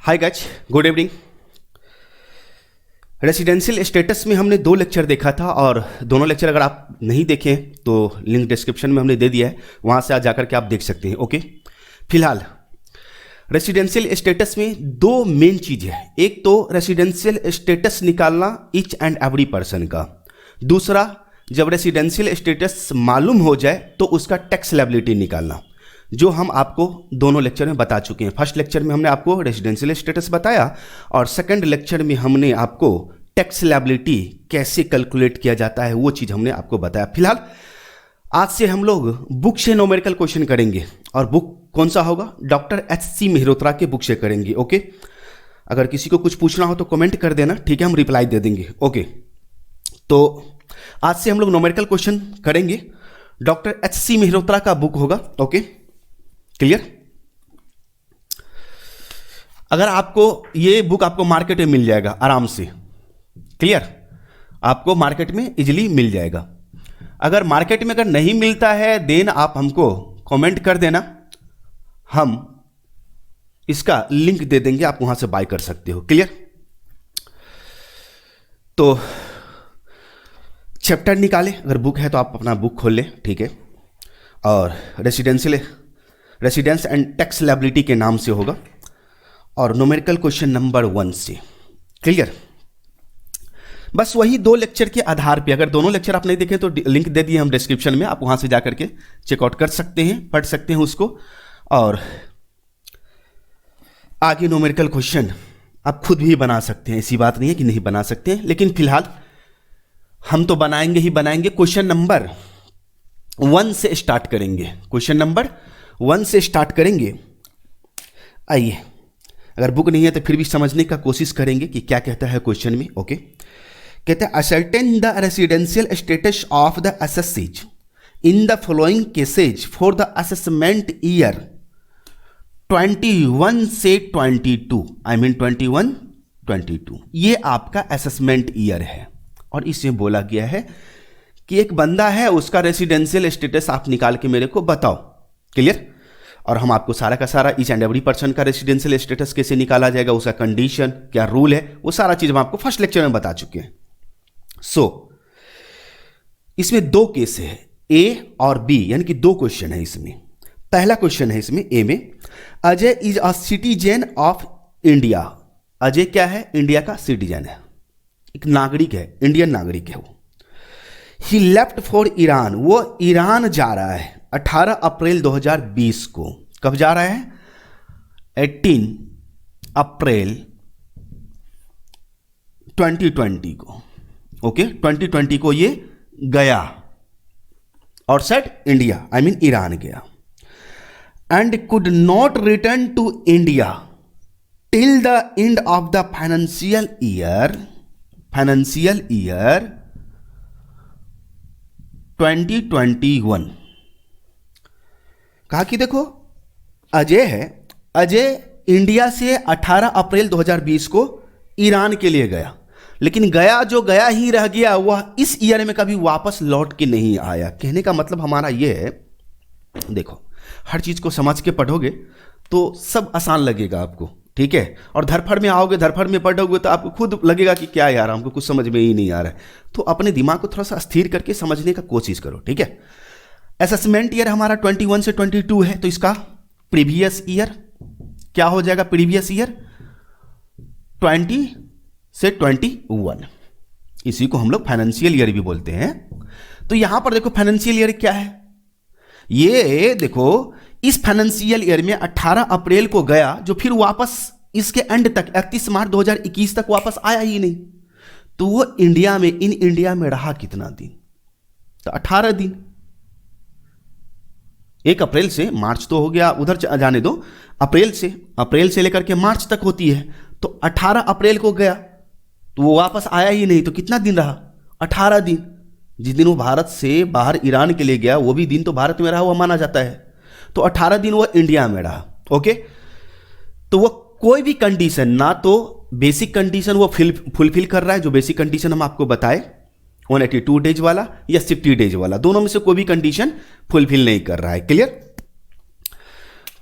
Hi guys, good evening. Residential status में हमने 2 lecture देखा था और दोनों लेक्चर अगर आप नहीं देखें तो लिंक डिस्क्रिप्शन में हमने दे दिया है, वहाँ से आज जाकर के आप देख सकते हैं। ओके, फिलहाल रेसिडेंशियल स्टेटस में 2 मेन चीज़ है। एक तो रेसिडेंशियल स्टेटस निकालना ईच एंड एवरी पर्सन का, दूसरा जब रेसिडेंशियल स्टेटस मालूम हो जाए तो उसका टैक्स लायबिलिटी निकालना, जो हम आपको दोनों लेक्चर में बता चुके हैं। फर्स्ट लेक्चर में हमने आपको रेसिडेंशियल स्टेटस बताया और सेकंड लेक्चर में हमने आपको टैक्स लायबिलिटी कैसे कैलकुलेट किया जाता है वो चीज़ हमने आपको बताया। फिलहाल आज से हम लोग बुक से न्यूमेरिकल क्वेश्चन करेंगे और बुक कौन सा होगा? डॉक्टर एच.सी. मेहरोत्रा के बुक से करेंगे। ओके, अगर किसी को कुछ पूछना हो तो कमेंट कर देना, ठीक है, हम रिप्लाई दे देंगे। ओके, तो आज से हम लोग न्यूमेरिकल क्वेश्चन करेंगे। डॉक्टर एच.सी. मेहरोत्रा का बुक होगा। Okay, clear? अगर आपको ये बुक आपको मार्केट में मिल जाएगा आराम से, क्लियर, आपको मार्केट में इजीली मिल जाएगा। अगर मार्केट में अगर नहीं मिलता है देन आप हमको कमेंट कर देना, हम इसका लिंक दे देंगे, आप वहां से बाय कर सकते हो। क्लियर? तो चैप्टर निकाले, अगर बुक है तो आप अपना बुक खोल लें, ठीक है, और रेसिडेंस एंड टैक्स लायबिलिटी के नाम से होगा और न्यूमेरिकल क्वेश्चन नंबर 1 से। क्लियर? बस वही 2 लेक्चर के आधार पे, अगर दोनों लेक्चर आप नहीं देखें तो लिंक दे दिए हम डिस्क्रिप्शन में, आप वहां से जाकर के चेकआउट कर सकते हैं, पढ़ सकते हैं उसको, और आगे न्यूमेरिकल क्वेश्चन आप खुद भी बना सकते हैं। ऐसी बात नहीं है कि नहीं बना सकते हैं, लेकिन फिलहाल हम तो बनाएंगे ही बनाएंगे। क्वेश्चन नंबर 1 से स्टार्ट करेंगे, क्वेश्चन नंबर 1 से स्टार्ट करेंगे। आइए, अगर बुक नहीं है तो फिर भी समझने का कोशिश करेंगे कि क्या कहता है क्वेश्चन में। ओके, कहते हैं ascertain the residential status of the assessees in the following cases for the assessment year 21 से 22, आई मीन 21-22। ये आपका असेसमेंट ईयर है और इसमें बोला गया है कि एक बंदा है, उसका रेसिडेंशियल स्टेटस आप निकाल के मेरे को बताओ। क्लियर? और हम आपको सारा का सारा ईच एंड एवरी पर्सन का रेसिडेंशियल स्टेटस कैसे निकाला जाएगा, उसका कंडीशन क्या, रूल है, वो सारा चीज हम आपको फर्स्ट लेक्चर में बता चुके हैं। इसमें 2 केस है, ए और बी, यानी कि 2 क्वेश्चन है इसमें। पहला क्वेश्चन है इसमें ए में, Ajay is a citizen of India. Ajay क्या है? इंडिया का सिटीजन है, एक नागरिक है, इंडियन नागरिक है वो। ही लेफ्ट फॉर ईरान, वो ईरान जा रहा है 18 अप्रैल 2020 को। कब जा रहा है? 18 अप्रैल 2020 को। ओके, 2020 को ये गया और set India, I mean Iran गया। And could not return to India till the end of the financial year 2021। कहा कि देखो अजय है, अजय इंडिया से 18 अप्रैल 2020 को ईरान के लिए गया, लेकिन गया जो गया ही रह गया, वह इस ईयर में कभी वापस लौट के नहीं आया। कहने का मतलब हमारा यह है, देखो हर चीज को समझ के पढ़ोगे तो सब आसान लगेगा आपको, ठीक है, और धरफड़ में आओगे, धरफड़ में पढ़ोगे तो आपको खुद लगेगा कि क्या यार, हमको कुछ समझ में ही नहीं आ रहा है। तो अपने दिमाग को थोड़ा सा स्थिर करके समझने का कोशिश करो, ठीक है। असेसमेंट ईयर हमारा 21 से 22 है, तो इसका प्रीवियस ईयर क्या हो जाएगा? प्रीवियस ईयर 20 से 21, इसी को हम लोग फाइनेंशियल ईयर भी बोलते हैं। तो यहां पर देखो फाइनेंशियल ईयर क्या है, ये देखो इस फाइनेंशियल ईयर में 18 अप्रैल को गया, जो फिर वापस इसके एंड तक 31 मार्च 2021 तक वापस आया ही नहीं। तो वो इंडिया में, इन इंडिया में रहा कितना दिन? तो 18 दिन। 1 अप्रैल से मार्च तो हो गया, उधर जाने दो, अप्रैल से लेकर के मार्च तक होती है। तो 18 अप्रैल को गया तो वो वापस आया ही नहीं, तो कितना दिन रहा? 18 दिन। जिस दिन वो भारत से बाहर ईरान के लिए गया वो भी दिन तो भारत में रहा हुआ माना जाता है, तो 18 दिन वो इंडिया में रहा। ओके, तो वो कोई भी कंडीशन, ना तो बेसिक कंडीशन वो फुलफिल कर रहा है, जो बेसिक कंडीशन हम आपको बताए 182 डेज वाला या 60 डेज वाला, दोनों में से कोई भी कंडीशन फुलफिल नहीं कर रहा है। क्लियर?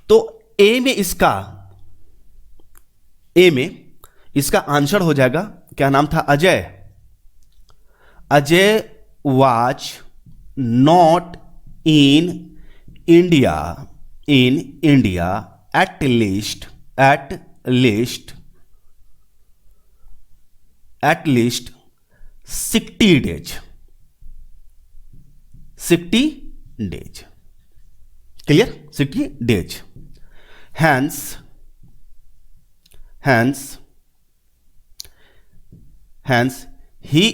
तो ए में इसका ए में इसका आंसर हो जाएगा, क्या नाम था, Ajay. Ajay was not in India at least 60 days। 60 days, clear, 60 days। hence he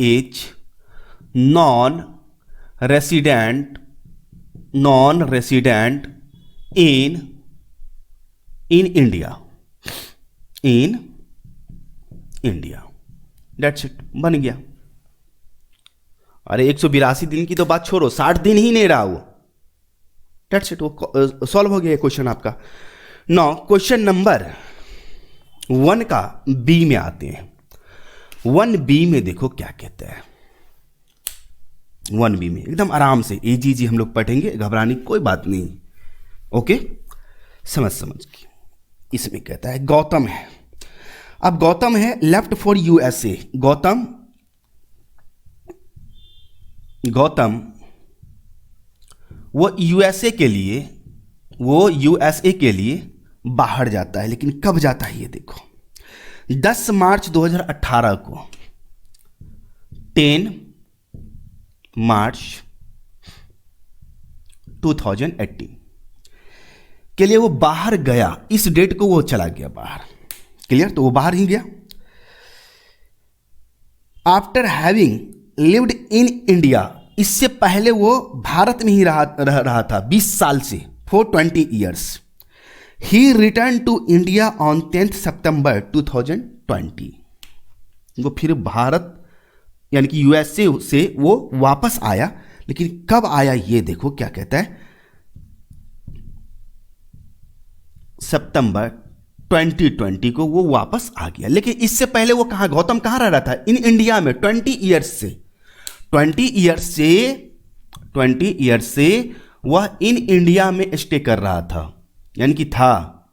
is non-resident in India। That's it, बन गया। अरे 182 दिन की तो बात छोड़ो, 60 दिन ही नहीं रहा वो। That's it, वो सॉल्व हो गया क्वेश्चन आपका। नाउ क्वेश्चन नंबर 1 का बी में आते हैं। 1B में देखो क्या कहते हैं। 1B में एकदम आराम से AGG हम लोग पढ़ेंगे, घबराने की कोई बात नहीं। ओके, समझ के। इसमें कहता है गौतम है। अब गौतम है लेफ्ट फॉर USA। गौतम वो USA के लिए बाहर जाता है, लेकिन कब जाता है ये देखो। 10 मार्च 2018 को, 10 मार्च 2018 के लिए वो बाहर गया। इस डेट को वो चला गया बाहर, क्लियर, तो वो बाहर ही गया। After having lived in India, इससे पहले वो भारत में ही रहा था 20 साल से, for 20 years। He return to India on 10 सितंबर 2020। वो फिर भारत यानी कि USA से वो वापस आया, लेकिन कब आया ये देखो क्या कहता है। सितंबर 2020 को वो वापस आ गया, लेकिन इससे पहले वो गौतम कहाँ रह रहा था, इन इंडिया में 20 ईयर्स से वह इन इंडिया में स्टे कर रहा था, यानी कि था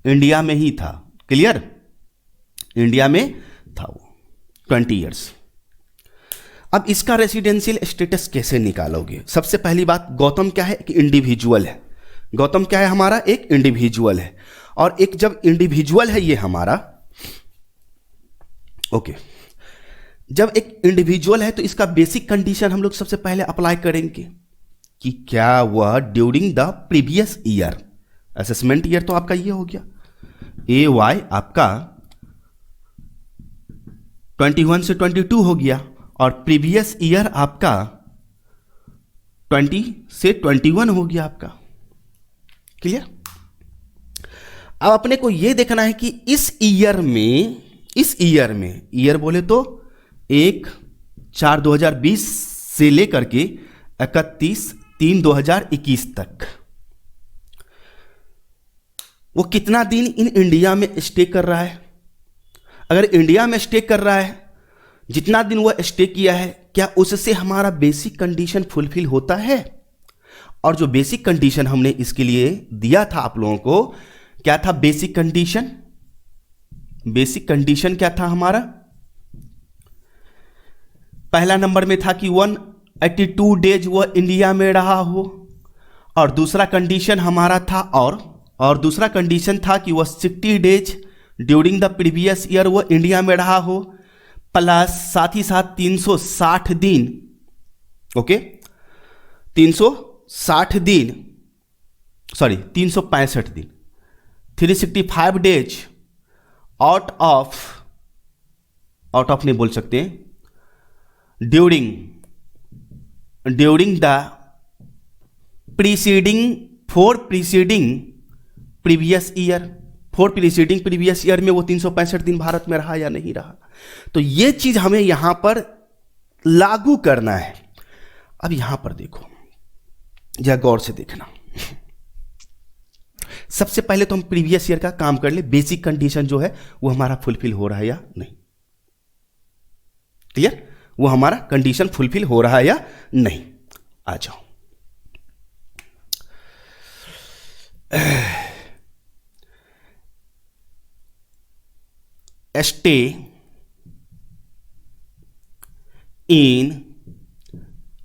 इंडिया में ही था, क्लियर, इंडिया में था वो 20 ईयर्स। अब इसका रेसिडेंशियल स्टेटस कैसे निकालोगे। सबसे पहली बात, गौतम क्या है, एक इंडिविजुअल है। गौतम क्या है हमारा, एक इंडिविजुअल है। और एक जब इंडिविजुअल है ये हमारा, ओके, जब एक इंडिविजुअल है तो इसका बेसिक कंडीशन हम लोग सबसे पहले अप्लाई करेंगे कि क्या वह during the previous year, assessment year तो आपका ये हो गया, AY आपका 21 से 22 हो गया, और प्रीवियस ईयर आपका 20 से 21 हो गया आपका, क्लियर। अब अपने को यह देखना है कि इस ईयर में ईयर बोले तो 1/4/2020 से लेकर के 31/3/2021 तक वो कितना दिन इन इंडिया में स्टे कर रहा है। अगर इंडिया में स्टे कर रहा है, जितना दिन वह स्टे किया है, क्या उससे हमारा बेसिक कंडीशन फुलफिल होता है। और जो बेसिक कंडीशन हमने इसके लिए दिया था आप लोगों को, क्या था बेसिक कंडीशन क्या था हमारा, पहला नंबर में था कि 182 डेज वह इंडिया में रहा हो, और दूसरा कंडीशन हमारा था और दूसरा कंडीशन था कि वह 60 days during the previous year वह इंडिया में रहा हो, प्लस साथ ही साथ 360 दिन, ओके, 365 दिन, 365 डेज आउट ऑफ नहीं बोल सकते, during the preceding previous year में वो 365 दिन भारत में रहा या नहीं रहा। तो ये चीज हमें यहां पर लागू करना है। अब यहां पर देखो, जरा गौर से देखना। सबसे पहले तो हम प्रीवियस ईयर का काम कर ले, बेसिक कंडीशन जो है वो हमारा फुलफिल हो रहा है या नहीं, क्लियर, वो हमारा कंडीशन फुलफिल हो रहा है या नहीं। आ जाओ, stay in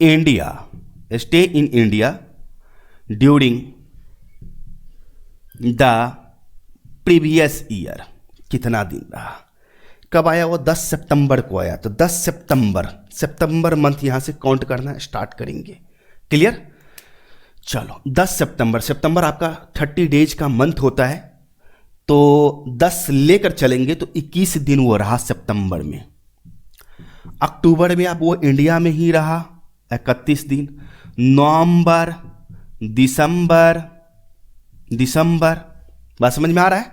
India, stay in India during the previous year, कितना दिन रहा, कब आया वो 10 सितंबर को आया, तो 10 सितंबर मंथ यहां से काउंट करना स्टार्ट करेंगे। क्लियर? चलो 10 सितंबर आपका 30 डेज का मंथ होता है, तो 10 लेकर चलेंगे तो 21 दिन वो रहा सितंबर में। अक्टूबर में अब वो इंडिया में ही रहा 31 दिन। नवंबर, दिसंबर, बात समझ में आ रहा है?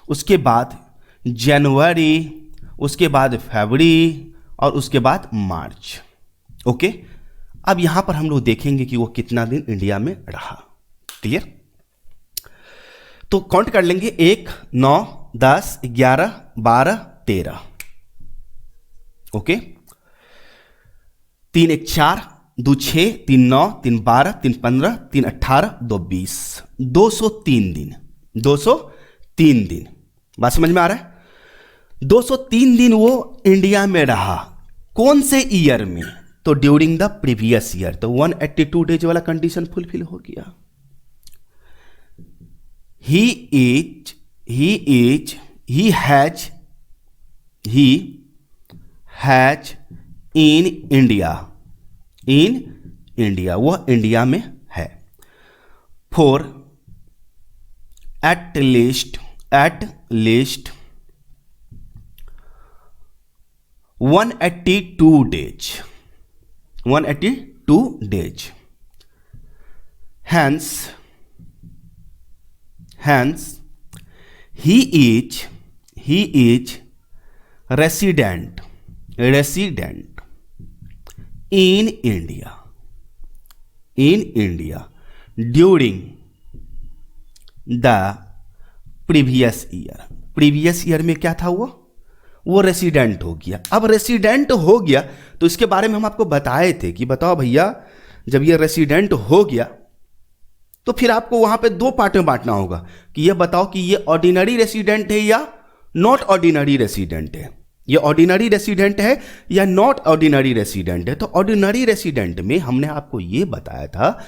उसके बाद जनवरी, उसके बाद फरवरी और उसके बाद मार्च। ओके, अब यहां पर हम लोग देखेंगे कि वो कितना दिन इंडिया में रहा। क्लियर? तो काउंट कर लेंगे 1, 9, 10, 11, 12, 13। ओके, 3 1 4, 2 6, 3 9, 3 12, 3 15, 3 18, 2 20, 203 दिन, 203 दिन। बात समझ में आ रहा है? 203 दिन वो इंडिया में रहा। कौन से ईयर में? तो ड्यूरिंग द प्रीवियस ईयर, तो 182 डेज वाला कंडीशन फुलफिल हो गया। he has in India, वह इंडिया में है। for at least 182 days, 182 days। hence he is resident in India during the previous year में क्या था वो रेसिडेंट हो गया। अब रेसिडेंट हो गया तो इसके बारे में हम आपको बताए थे कि बताओ भैया, जब ये रेसिडेंट हो गया तो फिर आपको वहां पे 2 पार्ट में बांटना होगा कि ये बताओ कि ये ऑर्डिनरी रेसिडेंट है या नॉट ऑर्डिनरी रेसिडेंट है, ये ऑर्डिनरी रेसिडेंट है या नॉट ऑर्डिनरी रेसिडेंट है। तो ऑर्डिनरी रेसिडेंट में हमने आपको ये बताया था,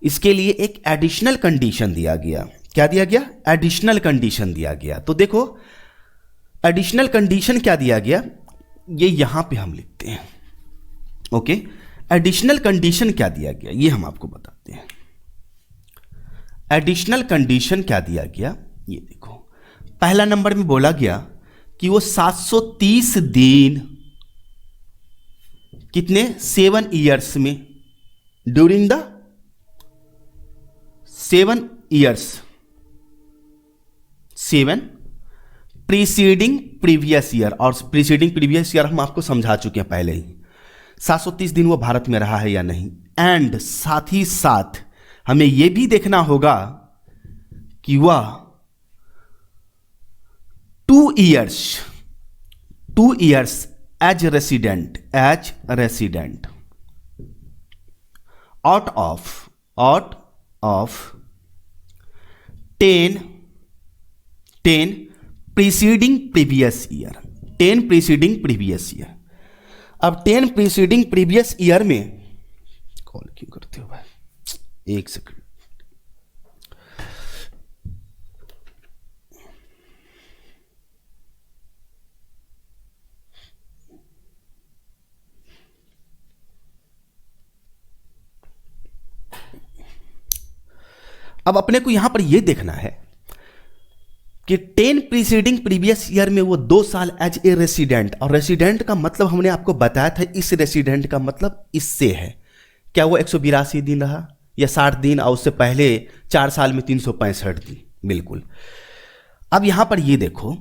इसके लिए एक एडिशनल कंडीशन दिया गया। क्या दिया गया? एडिशनल कंडीशन दिया गया। तो देखो एडिशनल कंडीशन क्या दिया गया, ये यहां पे हम लिखते हैं। ओके, एडिशनल कंडीशन क्या दिया गया ये हम आपको बताते हैं। एडिशनल कंडीशन क्या दिया गया, ये देखो। पहला नंबर में बोला गया कि वो 730 दिन, कितने? 7 ईयर्स में, during the 7 years, 7 preceding previous year. और प्रीसीडिंग प्रीवियस ईयर हम आपको समझा चुके हैं पहले ही। 730 दिन वो भारत में रहा है या नहीं। एंड साथ ही साथ हमें यह भी देखना होगा कि वह 2 years as resident out of 10 preceding previous year, 10 preceding previous year. अब 10 प्रीसीडिंग प्रीवियस ईयर में, कॉल क्यों करते हो भाई, 1 सेकंड। अब अपने को यहां पर यह देखना है कि 10 प्रीसीडिंग प्रीवियस ईयर में वो 2 साल एज ए रेसिडेंट, और रेसिडेंट का मतलब हमने आपको बताया था, इस रेसिडेंट का मतलब इससे है। क्या वो 182 दिन रहा या 60 दिन, और उससे पहले 4 साल में 365 दिन? बिल्कुल। अब यहां पर ये देखो,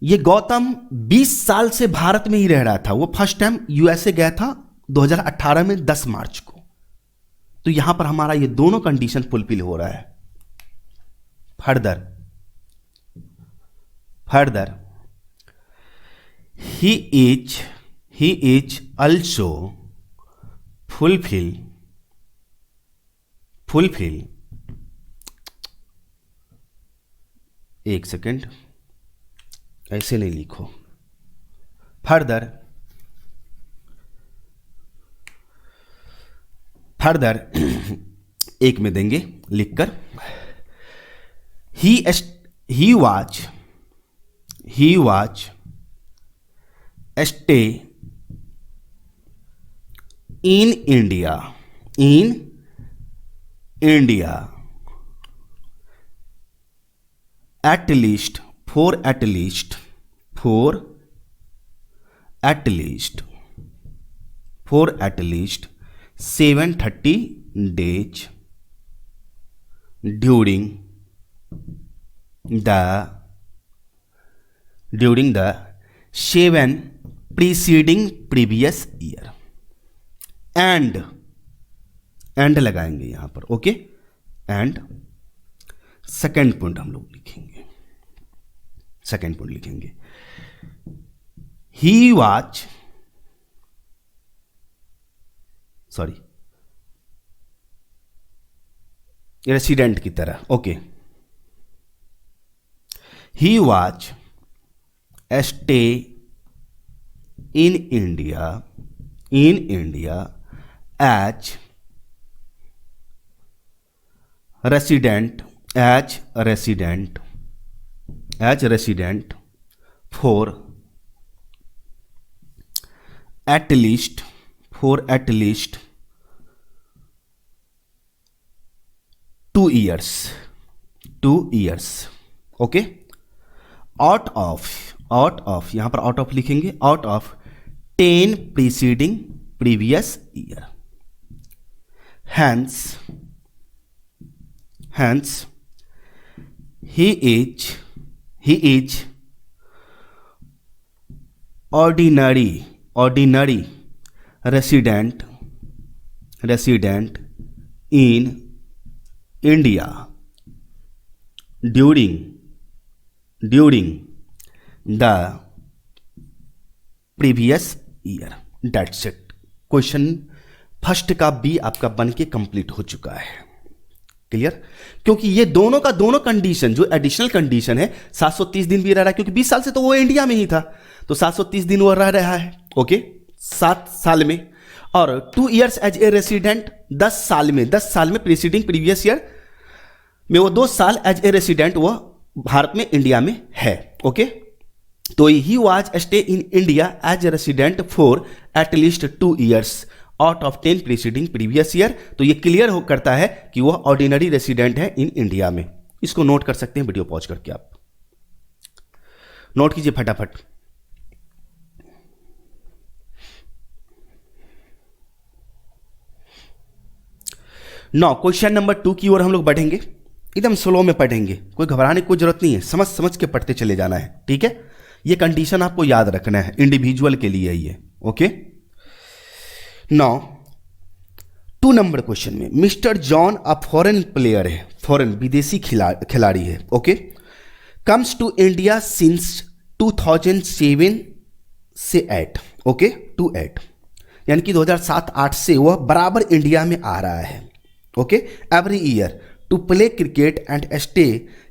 ये गौतम 20 साल से भारत में ही रह रहा था। वो फर्स्ट टाइम यूएसए गया था 2018 में 10 मार्च को। तो यहां पर हमारा ये दोनों कंडीशन फुलफिल हो रहा है। Further he is also fulfill एक सेकेंड, ऐसे नहीं लिखो। फर्दर एक में देंगे लिखकर, ही was stay in India at least 730 days during the 7 preceding previous year, and लगाएंगे यहां पर, ओके। एंड सेकेंड पॉइंट हम लोग लिखेंगे, ही वाज रेसिडेंट की तरह, okay. He was stay in India as resident for at least 2 years, okay. Out of यहां पर आउट ऑफ लिखेंगे, out of 10 preceding previous year, hence he is ordinary resident in India during the previous year। That's it। Question first का B आपका बन के complete हो चुका है। क्लियर? क्योंकि ये दोनों का दोनों कंडीशन, जो एडिशनल कंडीशन है, 730 दिन भी रह रहा है, क्योंकि 20 साल से तो वो इंडिया में ही था, तो 730 दिन वो रह रहा है, ओके, 7 साल में। और 2 years एज ए रेसिडेंट, 10 साल में प्रीसीडिंग प्रीवियस ईयर में वो 2 साल एज ए रेसिडेंट वो भारत में, इंडिया में है, ओके। तो he was stay in India as a resident for at least 2 years out of 10 preceding previous year. तो ये क्लियर हो करता है कि वह ऑर्डिनरी रेसिडेंट है इन इंडिया में। इसको नोट कर सकते हैं वीडियो पॉज करके, आप नोट कीजिए फटाफट। नाउ क्वेश्चन नंबर 2 की ओर हम लोग बढ़ेंगे, एकदम स्लो में पढ़ेंगे, कोई घबराने की कोई जरूरत नहीं है, समझ के पढ़ते चले जाना है, ठीक है। ये कंडीशन आपको याद रखना है, इंडिविजुअल के लिए ये, ओके। नाउ 2 नंबर क्वेश्चन में, Mister John a foreign player है, फॉरेन विदेशी खिलाड़ी है, okay. Comes to India since 2007 से 8, ओके, टू 8, यानी कि 2007-8 से वह बराबर इंडिया में आ रहा है, okay. Every year to play cricket and stay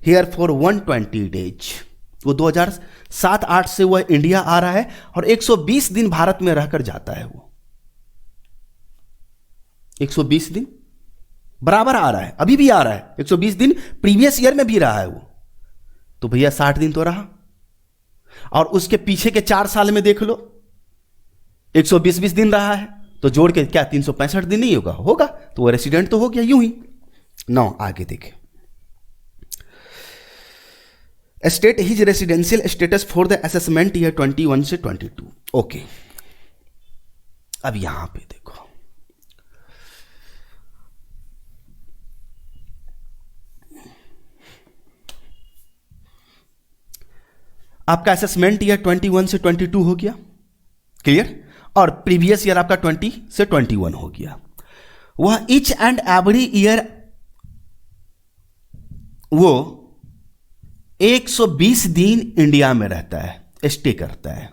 here for 120 days। वो 2007-8 से वह इंडिया आ रहा है और 120 दिन भारत में रहकर जाता है। वो 120 दिन बराबर आ रहा है, अभी भी आ रहा है, 120 दिन प्रीवियस ईयर में भी रहा है वो, तो भैया 60 दिन तो रहा। और उसके पीछे के 4 साल में देख लो, 120 दिन रहा है, तो जोड़ के क्या 365 दिन नहीं होगा, तो वो रेसिडेंट तो हो गया यूं ही। नाउ आगे देखें, state his residential status for the assessment year 21 से 22, ओके। अब यहां पे देखो, आपका असेसमेंट ईयर 21 से 22 हो गया, क्लियर। और प्रीवियस ईयर आपका 20 से 21 हो गया। वह ईच एंड एवरी ईयर वो 120 दिन इंडिया में रहता है, स्टे करता है।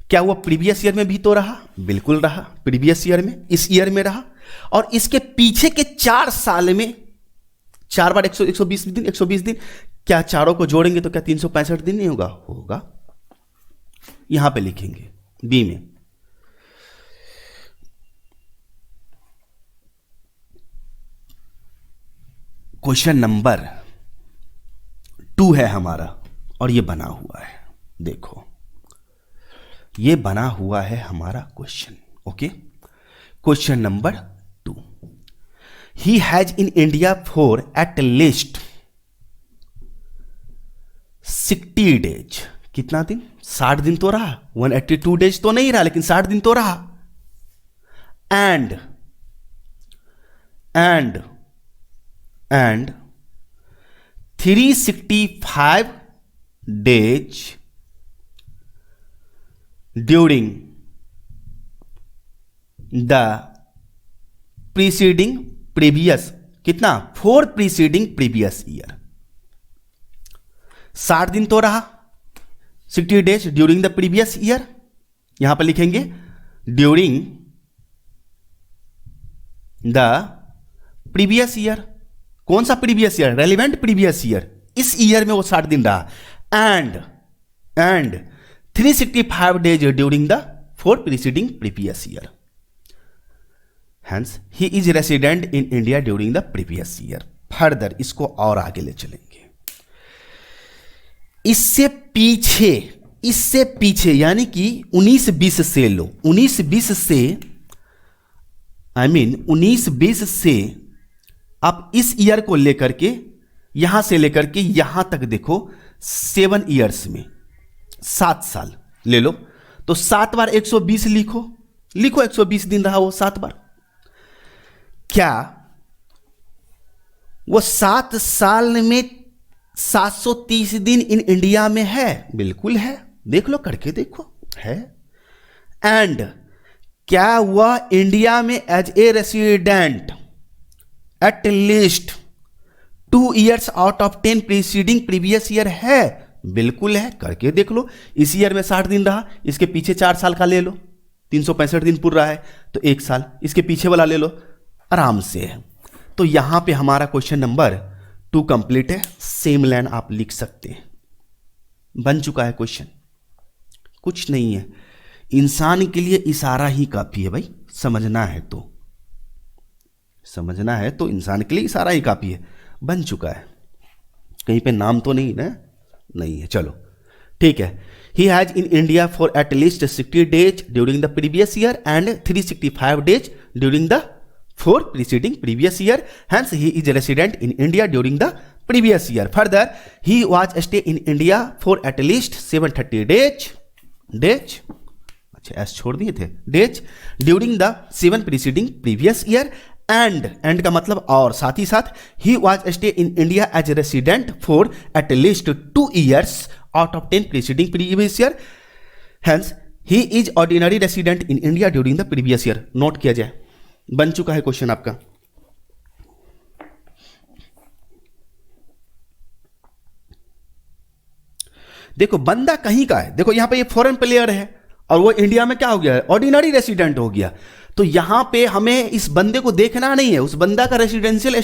क्या वो प्रीवियस ईयर में भी तो रहा? बिल्कुल रहा, प्रीवियस ईयर में, इस ईयर में रहा। और इसके पीछे के 4 साल में 4 बार 120 दिन क्या चारों को जोड़ेंगे तो क्या 365 दिन नहीं होगा? होगा। यहां पे लिखेंगे बी में। क्वेश्चन नंबर 2 है हमारा, और ये बना हुआ है, देखो ये बना हुआ है हमारा question. Okay, question number 2, he has in India for at least 60 days. कितना दिन? 60 दिन तो रहा, 182 डेज तो नहीं रहा, लेकिन 60 दिन तो रहा। And 365 days during the preceding previous, कितना? 4 preceding previous year। 60 दिन तो रहा, 60 days during the previous year, यहां पर लिखेंगे during the previous year। कौन सा previous year? Relevant previous year. इस ईयर में वो 60 दिन रहा। And 365 days during the 4 preceding previous year. Hence he is resident in India during the previous year. Further इसको और आगे ले चलेंगे। इससे पीछे यानी कि 19-20 से लो, 19-20 से आप इस ईयर को लेकर के यहां से लेकर के यहां तक देखो, 7 ईयर्स में 7 साल ले लो, तो 7 बार 120 लिखो 120 दिन रहा वो 7 बार। क्या वो 7 साल में 730 दिन इन इंडिया में है? बिल्कुल है, देख लो, करके देखो, है। एंड क्या वह इंडिया में as a resident at least 2 years out of 10 preceding previous year है? बिल्कुल है, करके देख लो। इस ईयर में 60 दिन रहा, इसके पीछे 4 साल का ले लो, 365 दिन पूरा है तो 1 साल, इसके पीछे वाला ले लो, आराम से है। तो यहां पे हमारा क्वेश्चन नंबर 2 कंप्लीट है। सेम लाइन आप लिख सकते हैं, बन चुका है क्वेश्चन। कुछ नहीं है, इंसान के लिए इशारा ही काफी है भाई, समझना है तो इंसान के लिए इशारा ही काफी है। बन चुका है, कहीं पे नाम तो नहीं ना? नहीं है, चलो ठीक है। He has in India for at least 60 days during the previous year and 365 days during the 4 preceding previous year. Hence he is resident in India during the previous year. Further he was stay in India for at least 730 days, अच्छा S छोड़ दिए थे, days during the 7 preceding previous year. And का मतलब और, साथ ही साथ ही was stay in India as resident for at least 2 years out of 10 preceding previous year. Hence he is ordinary resident in India during the previous year. Note किया जाए, बन चुका है क्वेश्चन आपका। देखो बंदा कहीं का है, देखो यहां पे ये फॉरेन प्लेयर है और वो इंडिया में क्या हो गया है? ऑर्डिनरी रेसिडेंट हो गया। तो यहां पे हमें इस बंदे को देखना नहीं है, उस बंदा का रेसिडेंशियल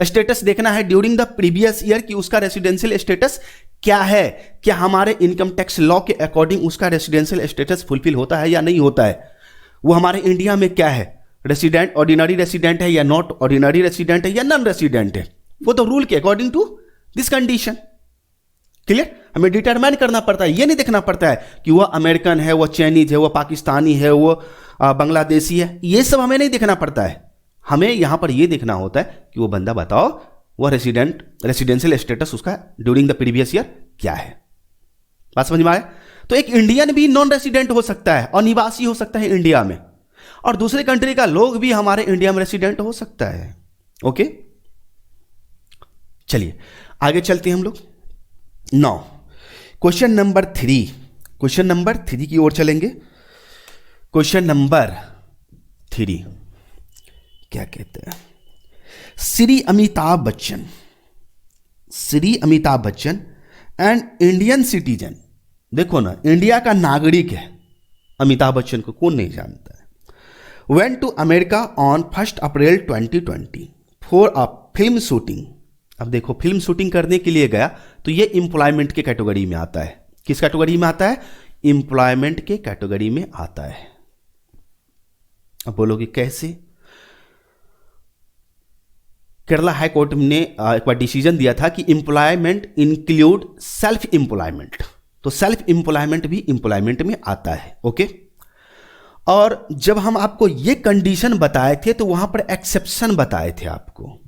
स्टेटस देखना है ड्यूरिंग द प्रीवियस ईयर कि उसका रेसिडेंशियल स्टेटस क्या है, क्या हमारे इनकम टैक्स लॉ के अकॉर्डिंग उसका रेसिडेंशियल स्टेटस फुलफिल होता है या नहीं होता है। वो हमारे इंडिया में क्या है, रेसिडेंट, ऑर्डिनरी रेसिडेंट है या नॉट ऑर्डिनरी रेसिडेंट है या नॉन रेसिडेंट है, वो तो रूल के according to this condition. Clear? हमें डिटरमाइन करना पड़ता है, ये नहीं देखना पड़ता है कि वह अमेरिकन है, वह चाइनीज है, वह पाकिस्तानी है, वह बांग्लादेशी है, ये सब हमें नहीं देखना पड़ता है। हमें यहां पर यह देखना होता है कि वो बंदा बताओ वह रेसिडेंशियल स्टेटस उसका ड्यूरिंग द प्रीवियस ईयर क्या है। बात समझ में आया? तो एक इंडियन भी नॉन रेसिडेंट हो सकता है और निवासी हो सकता है इंडिया में, और दूसरे कंट्री का लोग भी हमारे इंडिया में रेसिडेंट हो सकता है। ओके, चलिए आगे चलते हैं हम लोग। नाउ क्वेश्चन नंबर 3 की ओर चलेंगे। क्वेश्चन नंबर 3 क्या कहते हैं? Shri Amitabh Bachchan and Indian citizen, देखो ना, इंडिया का नागरिक है अमिताभ बच्चन को, कौन नहीं जानता है। Went to America on 1 April 2020 for a film shooting. अब देखो, फिल्म शूटिंग करने के लिए गया तो ये एम्प्लॉयमेंट के कैटेगरी में आता है। किस कैटेगरी में आता है? एम्प्लॉयमेंट के कैटेगरी में आता है। अब बोलोगे कैसे? केरला हाई कोर्ट ने एक बार डिसीजन दिया था कि एम्प्लॉयमेंट इंक्लूड सेल्फ एम्प्लॉयमेंट, तो सेल्फ एम्प्लॉयमेंट भी एम्प्लॉयमेंट में आता है। ओके, और जब हम आपको ये कंडीशन बताए थे तो वहां पर एक्सेप्शन बताए थे आपको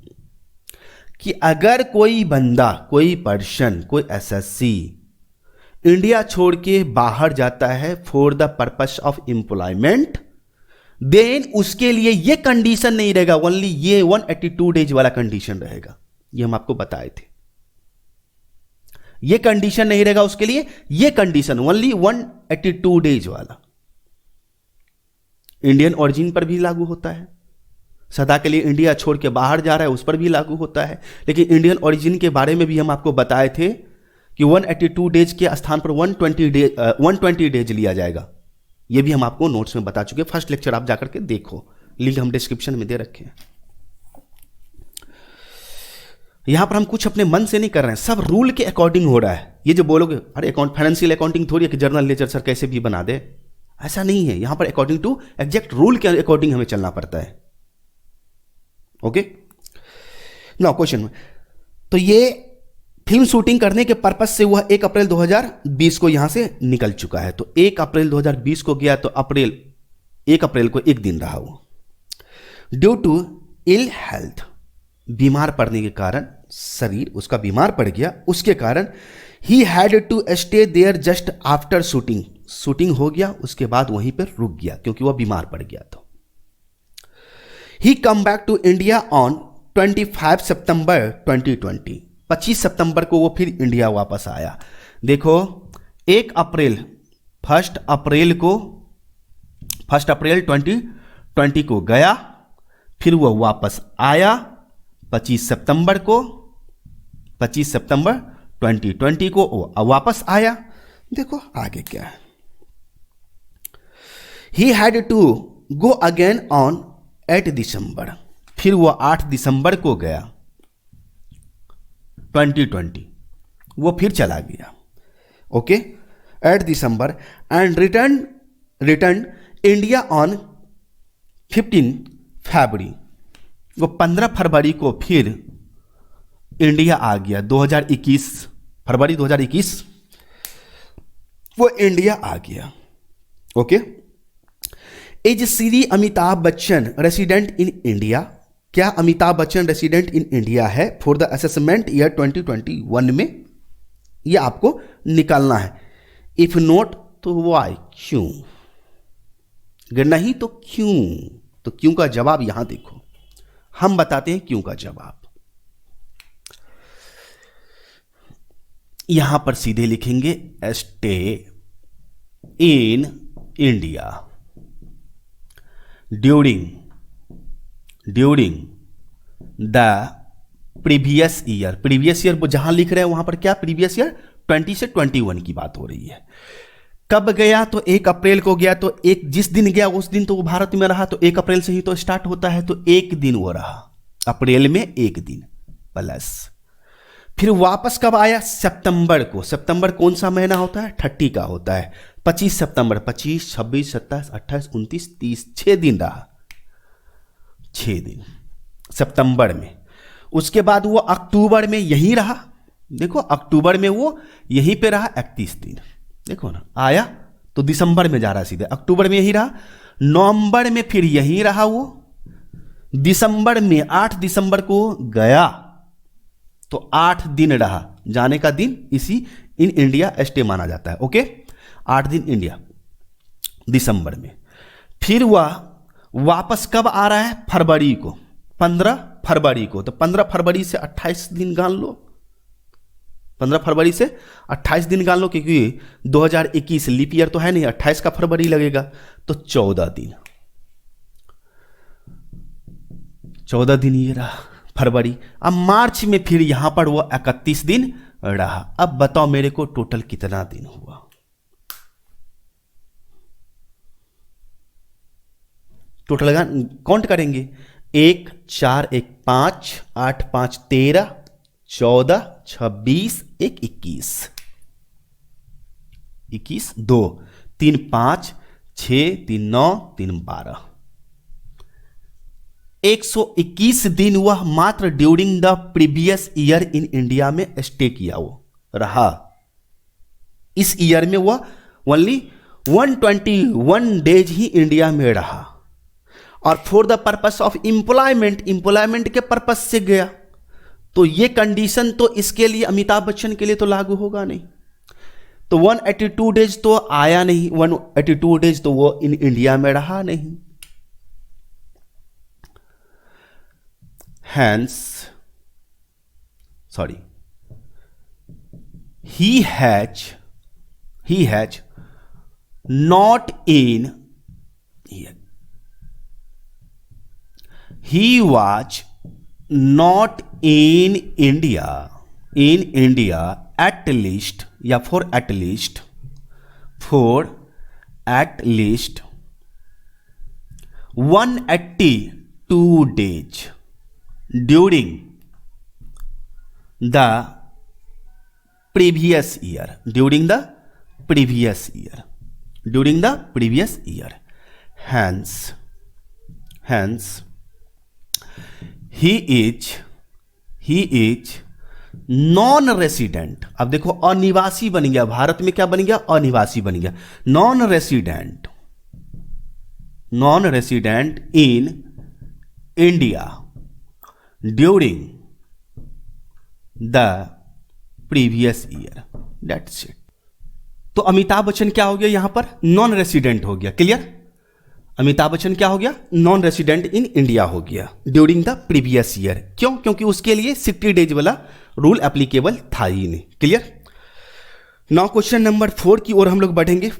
कि अगर कोई बंदा, कोई पर्सन, कोई एसएससी इंडिया छोड़ के बाहर जाता है for the purpose of employment, then उसके लिए ये कंडीशन नहीं रहेगा, ओनली ये 182 डेज वाला कंडीशन रहेगा। ये हम आपको बताए थे, ये कंडीशन नहीं रहेगा उसके लिए, ये कंडीशन ओनली 182 डेज वाला इंडियन ओरिजिन पर भी लागू होता है। सदा के लिए इंडिया छोड़ के बाहर जा रहा है उस पर भी लागू होता है। लेकिन इंडियन ओरिजिन के बारे में भी हम आपको बताए थे कि 182 डेज के स्थान पर 120 डेज लिया जाएगा। ये भी हम आपको नोट्स में बता चुके, फर्स्ट लेक्चर आप जाकर के देखो, लिंक हम डिस्क्रिप्शन में दे रखे हैं। यहां पर हम कुछ अपने मन से नहीं कर रहे हैं, सब रूल के अकॉर्डिंग हो रहा है। ये जो बोलोगे अरे फाइनेंशियल अकाउंटिंग थोड़ी है कि जर्नल लेजर सर कैसे भी बना दे, ऐसा नहीं है। यहां पर अकॉर्डिंग टू एग्जैक्ट रूल के अकॉर्डिंग हमें चलना पड़ता है। Okay, now question. तो ये फिल्म शूटिंग करने के पर्पस से वह 1 अप्रैल 2020 को यहां से निकल चुका है। तो 1 अप्रैल 2020 को गया तो 1 अप्रैल को एक दिन रहा वो। ड्यू टू इल हेल्थ, बीमार पड़ने के कारण, शरीर उसका बीमार पड़ गया, उसके कारण he had to stay there just after shooting, shooting हो गया उसके बाद वहीं पर रुक गया क्योंकि वह बीमार पड़ गया। तो he come back to India on 25 September 2020, 25 सितंबर को वो फिर इंडिया वापस आया। देखो 1 अप्रैल 1 अप्रैल 2020 को गया, फिर वो वापस आया 25 सितंबर 2020 को वो वापस आया। देखो आगे क्या है। He had to go again on 8 दिसंबर, फिर वो 8 दिसंबर को गया 2020, वो फिर चला गया। Okay, 8 December and return India on 15 फरवरी, वो 15 फरवरी को फिर इंडिया आ गया। 2021 फरवरी 2021 वो इंडिया आ गया। Okay, is Shri Amitabh Bachchan resident in India, क्या Amitabh Bachchan resident in India है फॉर द असेसमेंट ईयर 2021 में? यह आपको निकालना है। इफ नॉट तो वाई, क्यों? अगर नहीं तो क्यों? तो क्यों का जवाब यहां देखो, हम बताते हैं क्यों का जवाब। यहां पर सीधे लिखेंगे stay in India during the previous year. Previous year जहां लिख रहे हैं वहां पर क्या प्रीवियस ईयर 20 से 21 की बात हो रही है। कब गया? तो 1 अप्रैल को गया, तो एक जिस दिन गया उस दिन तो वो भारत में रहा, तो 1 अप्रैल से ही तो स्टार्ट होता है, तो एक दिन वो रहा अप्रैल में, एक दिन प्लस। फिर वापस कब आया? सितंबर को। सितंबर कौन सा महीना होता है? 30 का होता है। 25 सितंबर, 25, 26, 27, 28, 29, 30, 6 दिन रहा, 6 दिन सितंबर में। उसके बाद वो अक्टूबर में यहीं रहा, देखो अक्टूबर में वो यहीं पे रहा 31 दिन, देखो ना, आया तो दिसंबर में जा रहा सीधे, अक्टूबर में यहीं रहा, नवंबर में फिर यहीं रहा वो, दिसंबर में 8 दिसंबर को गया तो 8 दिन रहा, जाने का दिन इसी इन इंडिया स्टे माना जाता है। ओके, 8 दिन इंडिया दिसंबर में। फिर वह वापस कब आ रहा है? फरवरी को, 15 फरवरी को। तो 15 फरवरी से 28 दिन गान लो, 15 फरवरी से 28 दिन गान लो, क्योंकि 2021 लीप ईयर तो है नहीं, 28 का फरवरी लगेगा, तो 14 दिन, 14 दिन ये रहा फरवरी। अब मार्च में फिर यहां पर वो 31 दिन रहा। अब बताओ मेरे को टोटल कितना दिन हुआ? टोटल काउंट करेंगे, 1 4 1 5 8 5 13 14, 26, 1, 21, 21, 2, 3, 5, 6, 3, 9, 3, 12, 121 दिन वह मात्र during the previous year in India में स्टे किया, वो रहा। इस ईयर में वह ओनली 121 डेज ही इंडिया में रहा, और for the purpose of employment के पर्पस से गया। तो ये कंडीशन तो इसके लिए, अमिताभ बच्चन के लिए तो लागू होगा नहीं। तो 182 डेज तो आया नहीं, 182 डेज तो वो इन इंडिया में रहा नहीं। Hence, sorry, he has not in, he was not in India at least, या for at least 182 days during the previous year, hence he is non resident. अब देखो, अनिवासी बन गया, भारत में क्या बन गया, अनिवासी बन गया। Non resident in India during the previous year, that's it. तो अमिताभ बच्चन क्या हो गया यहां पर, नॉन रेसिडेंट हो गया। क्लियर? अमिताभ बच्चन क्या हो गया, नॉन रेसिडेंट इन इंडिया हो गया ड्यूरिंग द प्रीवियस ईयर। क्यों? क्योंकि उसके लिए 60 डेज वाला रूल एप्लीकेबल था ही नहीं। क्लियर? नाउ क्वेश्चन नंबर 4 की ओर हम लोग बढ़ेंगे,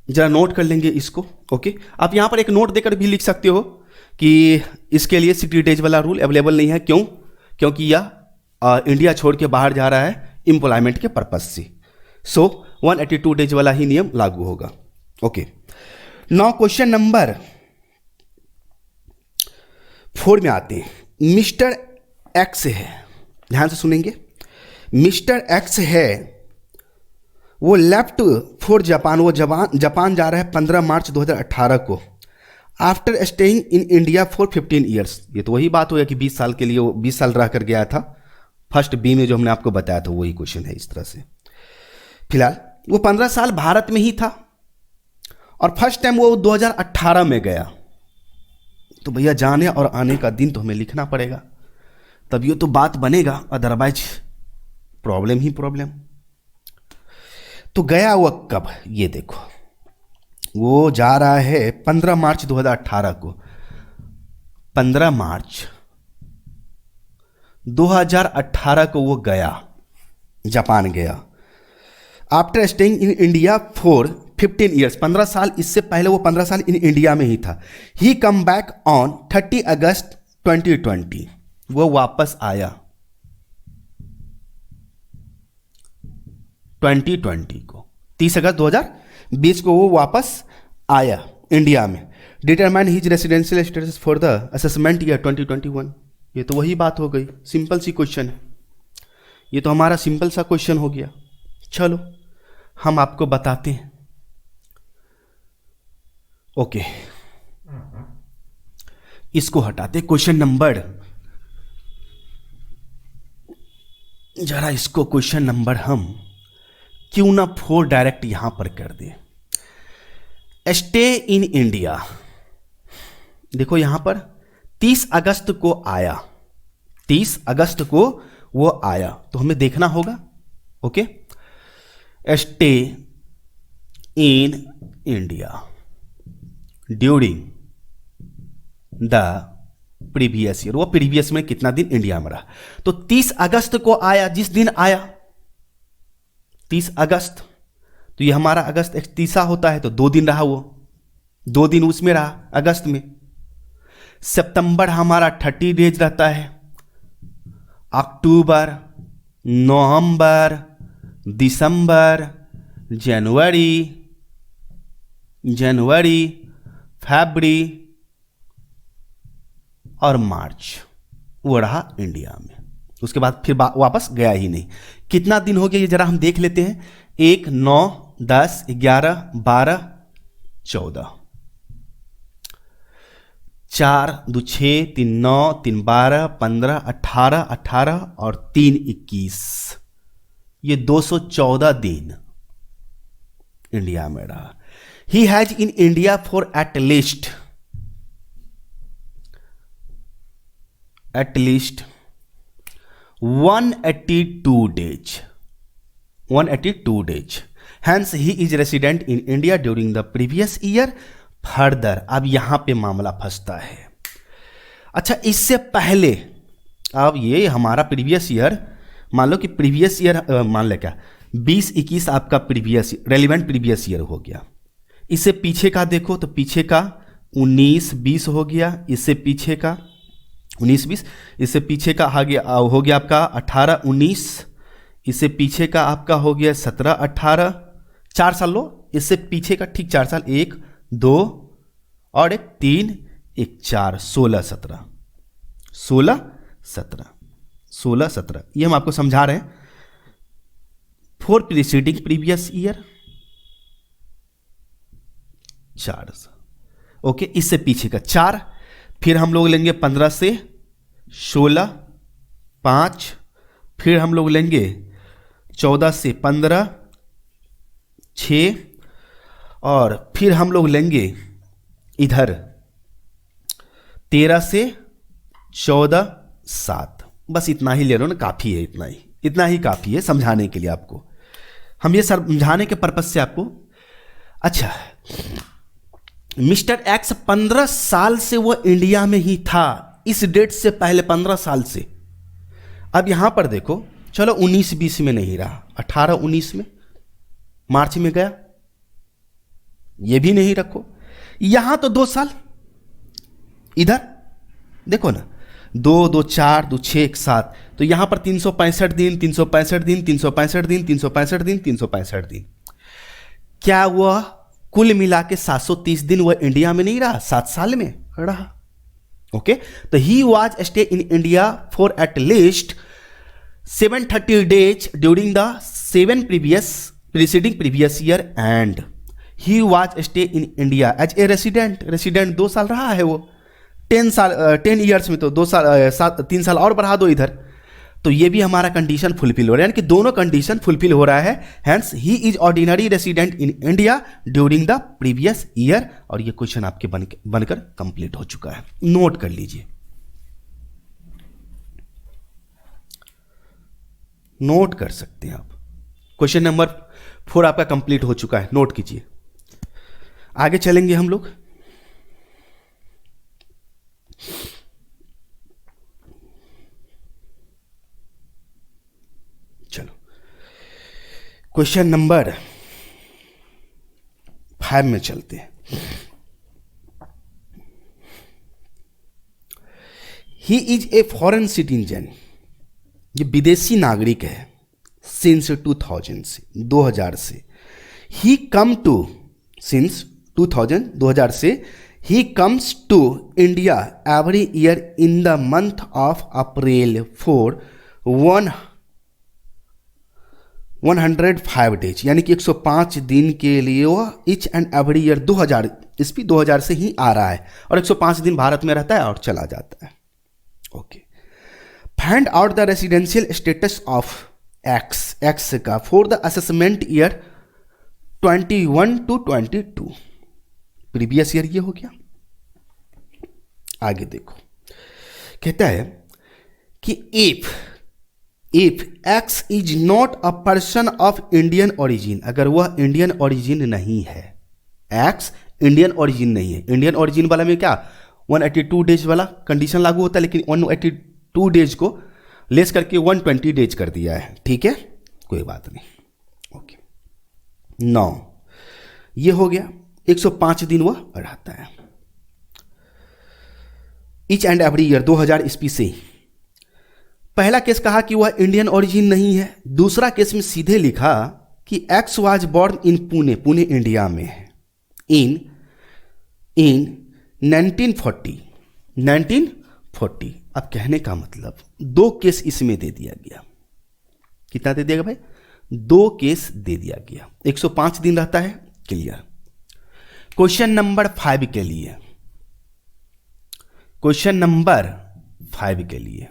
जरा नोट कर लेंगे इसको। ओके, आप यहां पर एक नोट देकर भी लिख सकते हो कि इसके लिए 60 डेज वाला रूल अवेलेबल नहीं है। क्यों? क्योंकि यह इंडिया छोड़ के बाहर जा रहा है एम्प्लॉयमेंट के पर्पज से। सो 182 डेज वाला ही नियम लागू होगा। ओके, नाउ क्वेश्चन नंबर 4 में आते हैं। मिस्टर एक्स है, ध्यान से सुनेंगे। मिस्टर एक्स है, वो लेफ्ट फॉर जापान, वो जापान जा रहा है 15 मार्च 2018 को। After staying in India for 15 years, ये तो वही बात हो गया कि 20 साल के लिए, वो 20 साल रह कर गया था। फर्स्ट बी में जो हमने आपको बताया था वही क्वेश्चन है इस तरह से। फिलहाल वो 15 साल भारत में ही था और फर्स्ट टाइम वो 2018 में गया। तो भैया जाने और आने का दिन तो हमें लिखना पड़ेगा, तब ये तो बात बनेगा, अदरवाइज प्रॉब्लम ही प्रॉब्लम। तो गया वो कब, ये देखो, वो जा रहा है 15 मार्च 2018 को। 15 मार्च 2018 को वो गया, जापान गया। After staying in India for 15 years, 15 साल, इससे पहले वो 15 साल इन इंडिया में ही था। ही कम बैक ऑन 30 अगस्त 2020, वो वापस आया 2020 को, 30 अगस्त 2020 को वो वापस आया इंडिया में। Determine his residential status for the assessment year 2021, ये तो वही बात हो गई, सिंपल सी क्वेश्चन है। ये तो हमारा सिंपल सा क्वेश्चन हो गया। चलो हम आपको बताते हैं। ओके, इसको हटाते, क्वेश्चन नंबर, जरा इसको क्वेश्चन नंबर हम क्यों ना 4 डायरेक्ट यहां पर कर दे। स्टे इन इंडिया, देखो यहां पर 30 अगस्त को आया, 30 अगस्त को वो आया, तो हमें देखना होगा। Okay, stay in India during the previous year, वो प्रीवियस में कितना दिन इंडिया में रहा। तो 30 अगस्त को आया, जिस दिन आया 30 अगस्त, तो ये हमारा अगस्त 31 होता है, तो 2 दिन रहा, वो 2 दिन उसमें रहा अगस्त में। सितंबर हमारा 30 डेज रहता है। अक्टूबर, नवंबर, दिसंबर, जनवरी, फरवरी और मार्च, वो रहा इंडिया में, उसके बाद फिर वापस गया ही नहीं। कितना दिन हो गया ये जरा हम देख लेते हैं। 1, 9, 10, 11, 12, 14, 4, 2, 6, 3, 9, 3, 12, 15, 18, 18 और 3, 21, ये 214 दिन इंडिया में रहा। He has in India for at least 182 days. 182 days. Hence he is resident in India during the previous year. Further, अब यहां पे मामला फंसता है। अच्छा, इससे पहले अब ये हमारा प्रीवियस ईयर, मान लो कि प्रीवियस ईयर मान ले क्या 20-21 आपका प्रीवियस रेलिवेंट प्रीवियस ईयर हो गया। इससे पीछे का देखो तो पीछे का 19-20 हो गया, इससे पीछे का 19-20, इससे पीछे का हो गया आपका 18-19, इससे पीछे का आपका हो गया 17-18, 4 साल लो, इससे पीछे का ठीक 4 साल, 1, 2 और 1, 3, 1, 4, 16-17, 16-17 ये हम आपको समझा रहे हैं। For preceding previous year 4, okay, इससे पीछे का 4, फिर हम लोग लेंगे 15 से 16, 5, फिर हम लोग लेंगे 14 से 15, 6 और फिर हम लोग लेंगे इधर 13 से 14, 7। बस इतना ही ले लो ना, काफ़ी है, इतना ही काफ़ी है समझाने के लिए आपको। हम ये समझाने के पर्पज से आपको। अच्छा, मिस्टर एक्स 15 साल से वो इंडिया में ही था, इस डेट से पहले 15 साल से। अब यहां पर देखो, चलो 19-20 में नहीं रहा, 18-19 में मार्च में गया, ये भी नहीं रखो। यहां तो 2 साल, इधर देखो ना, 2, 2, 4, 2, 6, 1, 7, तो यहां पर 365 दिन, 365 दिन, 365 दिन, 365 दिन, 365 दिन। क्या वह कुल मिला के 730 दिन वह इंडिया में नहीं रहा, 7 साल में रहा। ओके, तो he was stay in India for at least 730 days during the 7 preceding previous year and he was stay in India as a resident 2 साल रहा है वो। 10 ईयर्स में तो 2 साल 3 साल और बढ़ा दो इधर, तो ये भी हमारा कंडीशन फुलफिल हो रहा है, यानी कि दोनों कंडीशन फुलफिल हो रहा है। Hence he is ordinary resident in India during the previous year. और ये क्वेश्चन आपके बनकर कंप्लीट हो चुका है, नोट कर लीजिए, नोट कर सकते हैं आप। क्वेश्चन नंबर 4 आपका कंप्लीट हो चुका है, नोट कीजिए। आगे चलेंगे हम लोग। चलो क्वेश्चन नंबर 5 में चलते हैं। He is a foreign citizen, ये विदेशी नागरिक है, सिंस 2000 से 2000 से। ही कम टू सिंस 2000 से ही comes to India every year in the month of April for 105 days, यानी कि 105 दिन के लिए वो ईच एंड एवरी ईयर 2000, इस भी 2000 से ही आ रहा है और 105 दिन भारत में रहता है और चला जाता है। Okay, find out the residential status of X का for the assessment year 21 to 22, previous year ये हो गया। आगे देखो, कहता है कि if X is not a person of Indian origin, अगर वह इंडियन ओरिजिन नहीं है, एक्स इंडियन ओरिजिन नहीं है। इंडियन ओरिजिन वाला में क्या 182 डेज वाला कंडीशन लागू होता है, लेकिन 182 डेज को लेस करके 120 डेज कर दिया है। ठीक है, कोई बात नहीं। ओके, 9 ये हो गया, 105 दिन वह रहता है ईच एंड एवरी ईयर 2000 ईस्वी से। पहला केस कहा कि वह इंडियन ओरिजिन नहीं है, दूसरा केस में सीधे लिखा कि x was born in Pune, Pune India में है, इन 1940। अब कहने का मतलब 2 केस इसमें दे दिया गया। कितना दे दिया गया भाई? 2 केस दे दिया गया। 105 दिन रहता है। क्लियर। क्वेश्चन नंबर 5 के लिए, क्वेश्चन नंबर 5 के लिए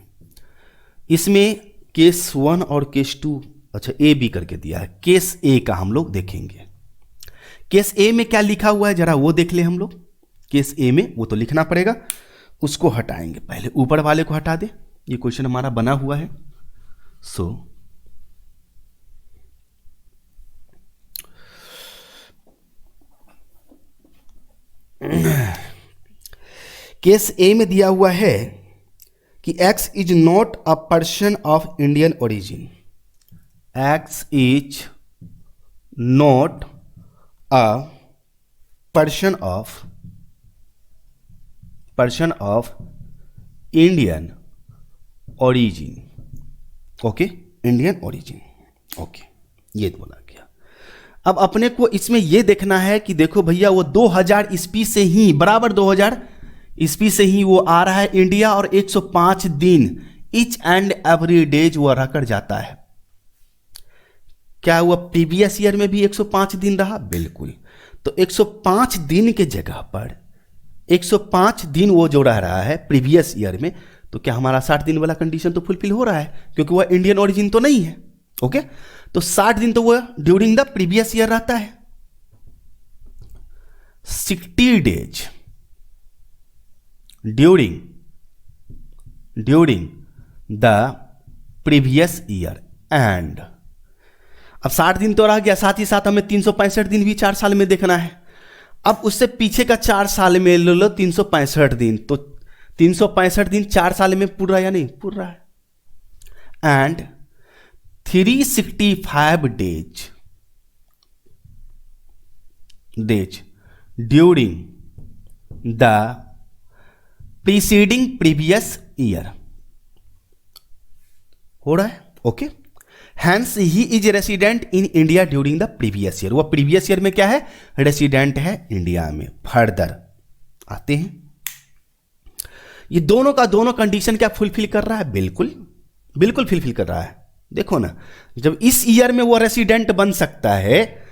इसमें केस 1 और केस 2, अच्छा ए बी करके दिया है। केस ए का हम लोग देखेंगे। केस ए में क्या लिखा हुआ है जरा वो देख ले हम लोग। केस ए में वो तो लिखना पड़ेगा, उसको हटाएंगे। पहले ऊपर वाले को हटा दे, ये क्वेश्चन हमारा बना हुआ है। सो केस ए में दिया हुआ है कि X is not a person of Indian origin. X is not a person of Indian origin. Okay, Indian origin. Okay, ये बोला गया। अब अपने को इसमें ये देखना है कि देखो भैया वो 2000 ईस्वी से ही, बराबर 2000 ईस्वी से ही वो आ रहा है इंडिया, और 105 दिन ईच एंड एवरी डेज वो रखकर जाता है। क्या हुआ प्रीवियस ईयर में भी 105 दिन रहा? बिल्कुल। तो 105 दिन के जगह पर 105 दिन वो जो रह रहा है प्रीवियस ईयर में, तो क्या हमारा 60 दिन वाला कंडीशन तो फुलफिल हो रहा है, क्योंकि वह इंडियन ओरिजिन तो नहीं है। ओके, तो 60 दिन तो वह ड्यूरिंग द प्रीवियस ईयर रहता है। 60 days during the previous year and, अब 60 दिन तो रह गया, साथ ही साथ हमें 365 दिन भी 4 साल में देखना है। अब उससे पीछे का 4 साल में ले लो 365 दिन, तो 365 दिन 4 साल में पूरा या नहीं? पूरा है। And 365 days during the preceding previous year हो रहा है। Okay, hence he is resident in India during the previous year. वह प्रीवियस ईयर में क्या है? रेसिडेंट है इंडिया में। फर्दर आते हैं, ये दोनों का दोनों कंडीशन क्या फुलफिल कर रहा है? बिल्कुल बिल्कुल फुलफिल कर रहा है। देखो ना, जब इस ईयर में वो रेसिडेंट बन सकता है,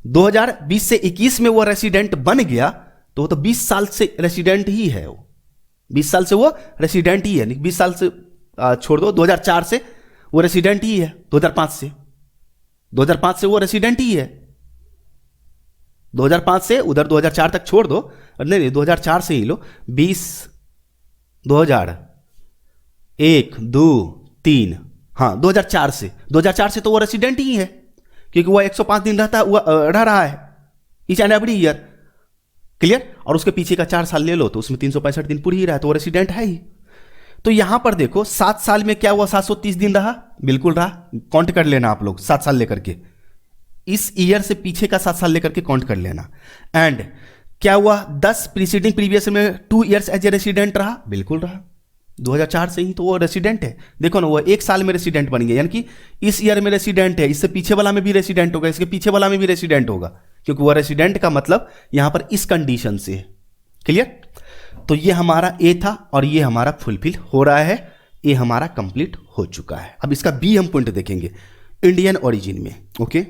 2020 से 21 में वो रेसिडेंट बन गया, तो वो तो 20 साल से रेसिडेंट ही है। वो 20 साल से वो रेसिडेंट ही है। 20 साल से छोड़ दो, 2004 से वो रेसिडेंट ही है। 2005 से वो रेसिडेंट ही है। 2005 से उधर 2004 तक छोड़ दो, नहीं 2004 से ही लो। 2001 2 3, हाँ 2004 से तो वो रेसिडेंट ही है, क्योंकि वो 105 दिन रहता है, वो रह रहा है each and every year. Clear. और उसके पीछे का 4 साल ले लो तो उसमें 365 दिन पूरी ही रहा, तो वो रेसिडेंट है ही। तो यहां पर देखो 7 साल में क्या हुआ? 730 दिन रहा। बिल्कुल रहा, काउंट कर लेना आप लोग 7 साल लेकर के, इस ईयर से पीछे का 7 साल लेकर के काउंट कर लेना। एंड क्या हुआ? 10 प्रीसीडिंग प्रीवियस में 2 ईयर्स एज ए रेसिडेंट रहा। बिल्कुल रहा, 2004 से ही तो वो रेसिडेंट है। देखो ना, वो 1 साल में रेसिडेंट बन गया, यानी कि इस ईयर में रेसिडेंट है, इससे पीछे वाला में भी रेसिडेंट होगा, इसके पीछे वाला में भी रेसिडेंट होगा, क्योंकि वो रेसिडेंट का मतलब यहां पर इस कंडीशन से है। क्लियर। तो ये हमारा ए था और ये हमारा फुलफिल हो रहा है, ये हमारा कंप्लीट हो चुका है। अब इसका बी हम पॉइंट देखेंगे इंडियन ओरिजिन में। ओके,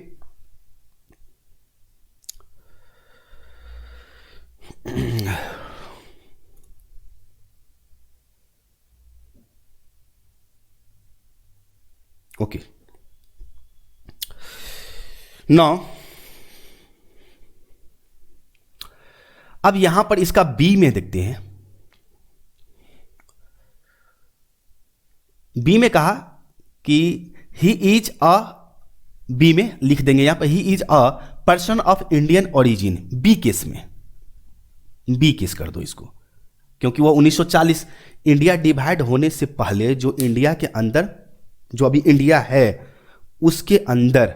ओके, नाउ अब यहां पर इसका बी में देखते हैं। बी में कहा कि ही इज अ, बी में लिख देंगे यहां पर he is a person of Indian origin. B case में बी केस कर दो इसको, क्योंकि वो 1940 इंडिया डिवाइड होने से पहले जो इंडिया के अंदर, जो अभी इंडिया है उसके अंदर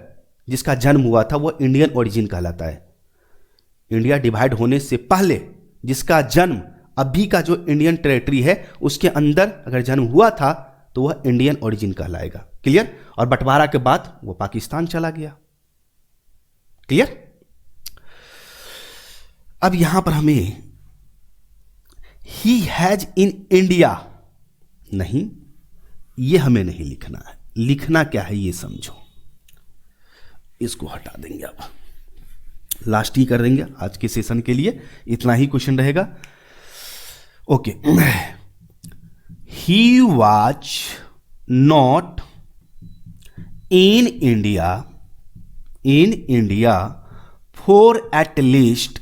जिसका जन्म हुआ था वो इंडियन ओरिजिन कहलाता है। इंडिया डिवाइड होने से पहले जिसका जन्म अभी का जो इंडियन टेरिटरी है उसके अंदर अगर जन्म हुआ था तो वह इंडियन ओरिजिन कहलाएगा। क्लियर। और बंटवारा के बाद वो पाकिस्तान चला गया। क्लियर। अब यहां पर हमें ही हैज इन इंडिया नहीं, ये हमें नहीं लिखना है। लिखना क्या है ये समझो। इसको हटा देंगे, अब लास्ट ही कर देंगे आज के सेशन के लिए, इतना ही क्वेश्चन रहेगा। Okay, he was not in India for at least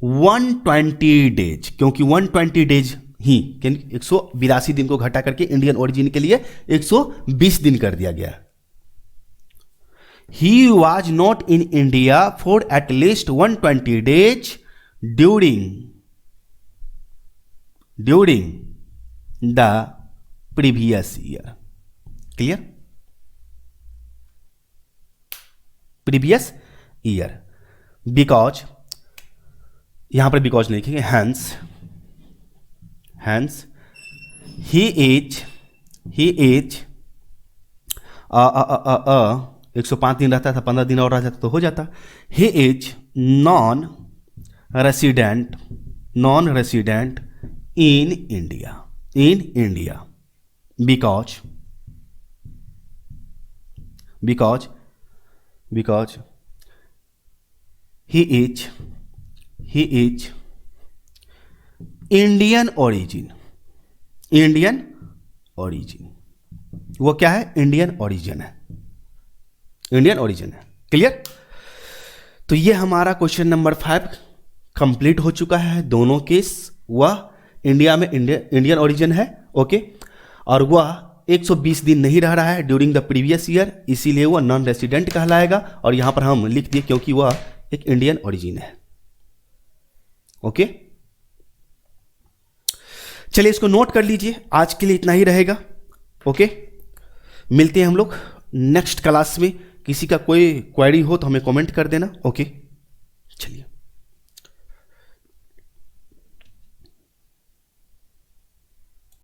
120 days, क्योंकि 120 डेज ही 182 दिन को घटा करके इंडियन ओरिजिन के लिए 120 दिन कर दिया गया। He was not in India for at least 120 days during the previous year. Clear? Previous year. Because यहां पर because नहीं लिखेंगे, hence he is 105 दिन रहता था, 15 दिन और रह जाता तो हो जाता। He is non resident in India because he is Indian origin. वो क्या है? इंडियन ओरिजिन है। क्लियर? तो ये हमारा क्वेश्चन नंबर 5 कंप्लीट हो चुका है। दोनों केस, वह इंडिया में इंडियन ओरिजिन है, ओके, और वह 120 दिन नहीं रह रहा है ड्यूरिंग द प्रीवियस ईयर, इसीलिए वह नॉन रेसिडेंट कहलाएगा। और यहां पर हम लिख दिए क्योंकि वह एक इंडियन ओरिजिन है। ओके, चलिए इसको नोट कर लीजिए। आज के लिए इतना ही रहेगा। ओके, मिलते हैं हम लोग नेक्स्ट क्लास में। किसी का कोई क्वेरी हो तो हमें कमेंट कर देना। ओके, चलिए।